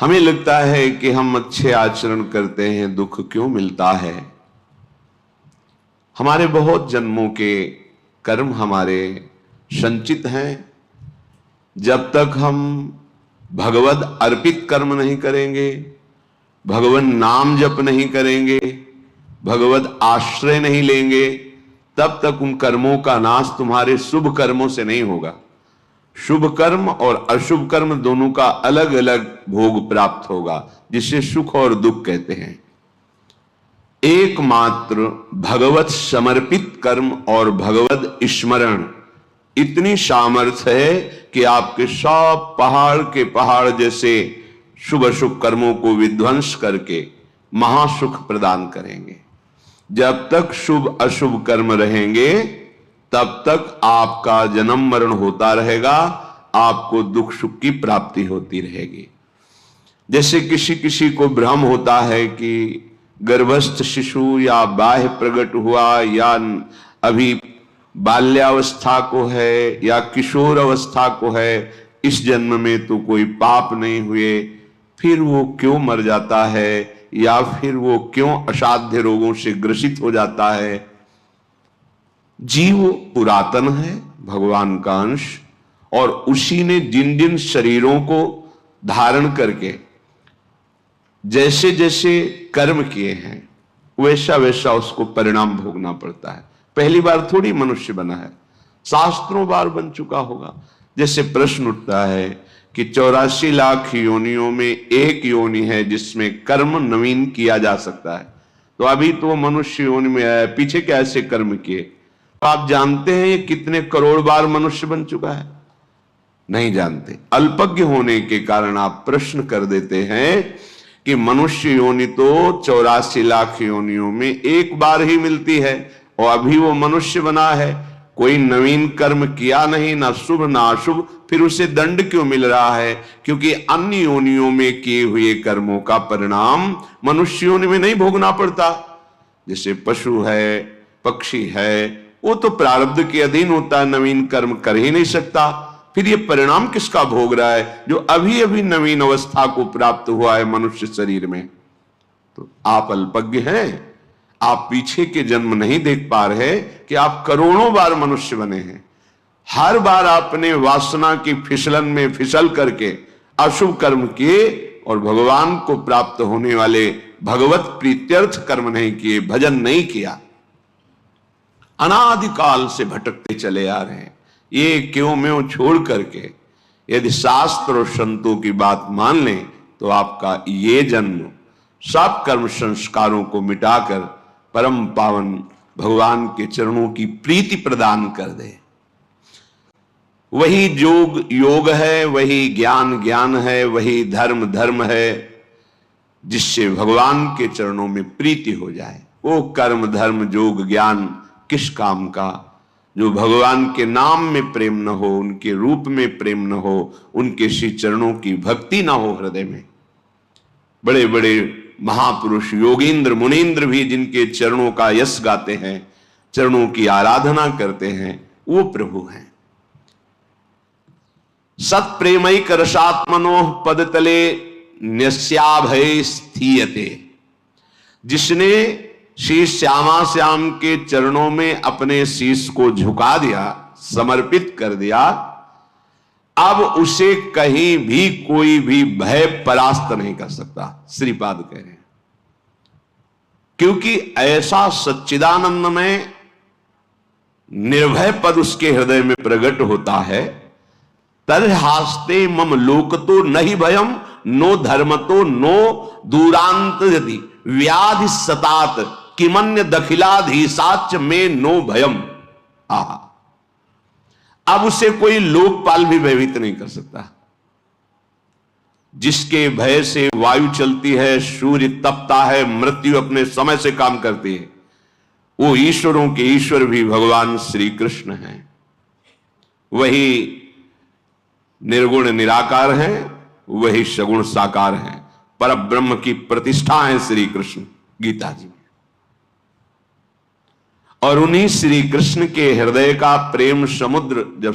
हमें लगता है कि हम अच्छे आचरण करते हैं, दुख क्यों मिलता है। हमारे बहुत जन्मों के कर्म हमारे संचित हैं। जब तक हम भगवद अर्पित कर्म नहीं करेंगे, भगवान नाम जप नहीं करेंगे, भगवद आश्रय नहीं लेंगे, तब तक उन कर्मों का नाश तुम्हारे शुभ कर्मों से नहीं होगा। शुभ कर्म और अशुभ कर्म दोनों का अलग अलग भोग प्राप्त होगा, जिसे सुख और दुख कहते हैं। एकमात्र भगवत समर्पित कर्म और भगवत स्मरण इतनी सामर्थ्य है कि आपके सब पहाड़ के पहाड़ जैसे शुभ अशुभ कर्मों को विध्वंस करके महासुख प्रदान करेंगे। जब तक शुभ अशुभ कर्म रहेंगे तब तक आपका जन्म मरण होता रहेगा, आपको दुख सुख की प्राप्ति होती रहेगी। जैसे किसी किसी को भ्रम होता है कि गर्भस्थ शिशु या बाह्य प्रकट हुआ या अभी बाल्यावस्था को है या किशोर अवस्था को है, इस जन्म में तो कोई पाप नहीं हुए, फिर वो क्यों मर जाता है या फिर वो क्यों असाध्य रोगों से ग्रसित हो जाता है। जीव पुरातन है, भगवान का अंश, और उसी ने जिन जिन शरीरों को धारण करके जैसे जैसे कर्म किए हैं वैसा वैसा उसको परिणाम भोगना पड़ता है। पहली बार थोड़ी मनुष्य बना है, शास्त्रों बार बन चुका होगा। जैसे प्रश्न उठता है कि 84 लाख योनियों में एक योनि है जिसमें कर्म नवीन किया जा सकता है, तो अभी तो मनुष्य योनि में आया, पीछे क्या ऐसे कर्म किए। तो आप जानते हैं ये कितने करोड़ बार मनुष्य बन चुका है? नहीं जानते। अल्पज्ञ होने के कारण आप प्रश्न कर देते हैं कि मनुष्य योनि तो 84 लाख योनियों में एक बार ही मिलती है और अभी वो मनुष्य बना है, कोई नवीन कर्म किया नहीं, ना शुभ ना अशुभ, फिर उसे दंड क्यों मिल रहा है? क्योंकि अन्य योनियों में किए हुए कर्मों का परिणाम मनुष्य योनि में नहीं भोगना पड़ता। जैसे पशु है, पक्षी है, वो तो प्रारब्ध के अधीन होता है, नवीन कर्म कर ही नहीं सकता। फिर ये परिणाम किसका भोग रहा है? जो अभी अभी नवीन अवस्था को प्राप्त हुआ है मनुष्य शरीर में। तो आप अल्पज्ञ हैं, आप पीछे के जन्म नहीं देख पा रहे कि आप करोड़ों बार मनुष्य बने हैं। हर बार आपने वासना की फिसलन में फिसल करके अशुभ कर्म किए और भगवान को प्राप्त होने वाले भगवत प्रीत्यर्थ कर्म नहीं किए, भजन नहीं किया। अनादिकाल से भटकते चले आ रहे हैं। ये क्यों म्यों छोड़ करके यदि शास्त्र और संतों की बात मान लें तो आपका ये जन्म सब कर्म संस्कारों को मिटाकर परम पावन भगवान के चरणों की प्रीति प्रदान कर दे। वही योग योग है, वही ज्ञान ज्ञान है, वही धर्म धर्म है, जिससे भगवान के चरणों में प्रीति हो जाए। वो कर्म धर्म योग ज्ञान किस काम का जो भगवान के नाम में प्रेम न हो, उनके रूप में प्रेम न हो, उनके श्री चरणों की भक्ति न हो हृदय में। बड़े बड़े महापुरुष योगेंद्र मुनीन्द्र भी जिनके चरणों का यश गाते हैं, चरणों की आराधना करते हैं, वो प्रभु हैं। सत प्रेमैक रसात्मनो पदतले न्यस्याभय स्थीयते। जिसने श्री श्यामा श्याम के चरणों में अपने शीश को झुका दिया, समर्पित कर दिया, अब उसे कहीं भी कोई भी भय परास्त नहीं कर सकता, श्रीपाद कह रहे हैं। क्योंकि ऐसा सच्चिदानंद में निर्भय पद उसके हृदय में प्रकट होता है। तरहास्ते मम लोकतो नहीं भयम, नो धर्मतो नो दूरांत यदि व्याधि सतात किमन्य दखिलाधीसाच में नो भयम। आहा, अब उसे कोई लोकपाल भी भयभीत नहीं कर सकता। जिसके भय से वायु चलती है, सूर्य तपता है, मृत्यु अपने समय से काम करती है, वो ईश्वरों के ईश्वर भी भगवान श्री कृष्ण हैं। वही निर्गुण निराकार हैं, वही सगुण साकार हैं, पर ब्रह्म की प्रतिष्ठा है श्री कृष्ण गीता जी में। और उन्हीं श्री कृष्ण के हृदय का प्रेम समुद्र जब